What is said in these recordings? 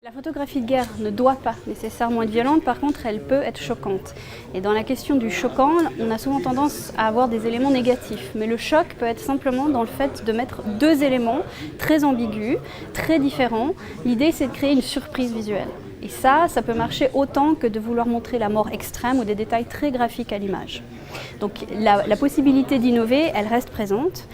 La photographie de guerre ne doit pas nécessairement être violente, par contre elle peut être choquante. Et dans la question du choquant, on a souvent tendance à avoir des éléments négatifs. Mais le choc peut être simplement dans le fait de mettre deux éléments très ambigus, très différents. L'idée c'est de créer une surprise visuelle. Et ça peut marcher autant que de vouloir montrer la mort extrême ou des détails très graphiques à l'image. Donc la possibilité d'innover, elle reste présente.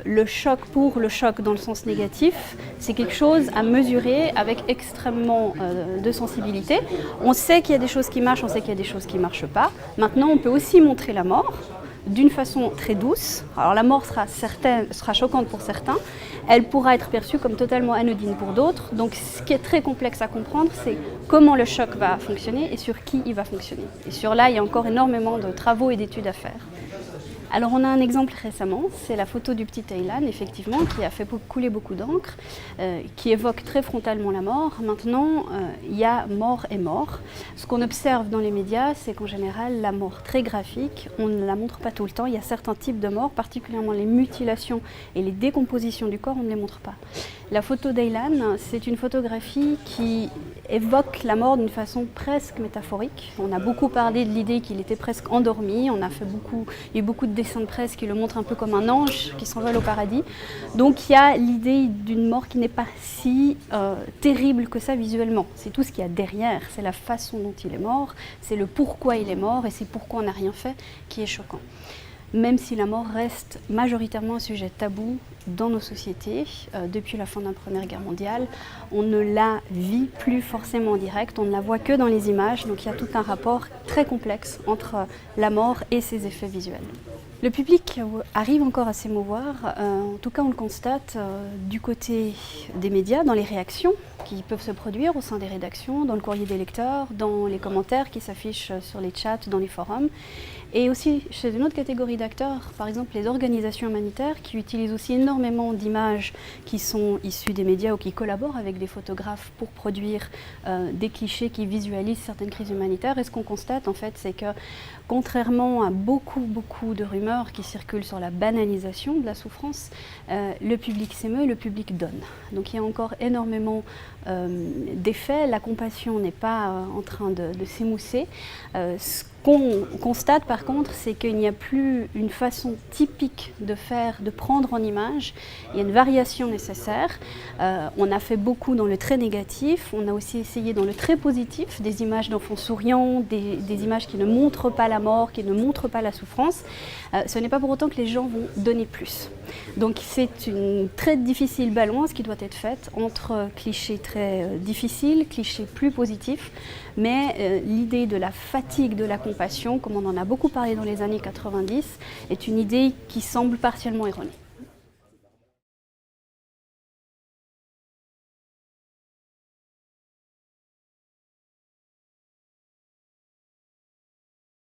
Le choc pour le choc dans le sens négatif, c'est quelque chose à mesurer avec extrêmement de sensibilité. On sait qu'il y a des choses qui marchent, on sait qu'il y a des choses qui ne marchent pas. Maintenant, on peut aussi montrer la mort d'une façon très douce. Alors la mort sera choquante pour certains, elle pourra être perçue comme totalement anodine pour d'autres. Donc ce qui est très complexe à comprendre, c'est comment le choc va fonctionner et sur qui il va fonctionner. Et sur là, il y a encore énormément de travaux et d'études à faire. Alors on a un exemple récemment, c'est la photo du petit Aylan, effectivement, qui a fait couler beaucoup d'encre, qui évoque très frontalement la mort. Maintenant, il y a mort et mort. Ce qu'on observe dans les médias, c'est qu'en général, la mort très graphique, on ne la montre pas tout le temps. Il y a certains types de morts, particulièrement les mutilations et les décompositions du corps, on ne les montre pas. La photo d'Aylan, c'est une photographie qui évoque la mort d'une façon presque métaphorique. On a beaucoup parlé de l'idée qu'il était presque endormi, il y a eu beaucoup de dessins de presse qui le montrent un peu comme un ange qui s'envole au paradis. Donc il y a l'idée d'une mort qui n'est pas si terrible que ça visuellement. C'est tout ce qu'il y a derrière, c'est la façon dont il est mort, c'est le pourquoi il est mort et c'est pourquoi on n'a rien fait qui est choquant. Même si la mort reste majoritairement un sujet tabou dans nos sociétés, depuis la fin de la Première Guerre mondiale, on ne la vit plus forcément en direct, on ne la voit que dans les images, donc il y a tout un rapport très complexe entre la mort et ses effets visuels. Le public arrive encore à s'émouvoir, en tout cas on le constate du côté des médias, dans les réactions qui peuvent se produire au sein des rédactions, dans le courrier des lecteurs, dans les commentaires qui s'affichent sur les chats, dans les forums, et aussi chez une autre catégorie d'acteurs, par exemple les organisations humanitaires qui utilisent aussi énormément d'images qui sont issues des médias ou qui collaborent avec des photographes pour produire des clichés qui visualisent certaines crises humanitaires. Et ce qu'on constate en fait, c'est que contrairement à beaucoup de rumeurs qui circulent sur la banalisation de la souffrance, le public s'émeut et le public donne. Donc il y a encore énormément d'effets, la compassion n'est pas en train de s'émousser. Ce qu'on constate par contre, c'est qu'il n'y a plus une façon typique de prendre en image, il y a une variation nécessaire. On a fait beaucoup dans le très négatif, on a aussi essayé dans le très positif, des images d'enfants souriants, des images qui ne montrent pas la mort, qui ne montrent pas la souffrance. Ce n'est pas pour autant que les gens vont donner plus. Donc c'est une très difficile balance qui doit être faite entre clichés très difficiles, clichés plus positifs, mais l'idée de la fatigue de la compassion, comme on en a beaucoup parlé dans les années 90, est une idée qui semble partiellement erronée.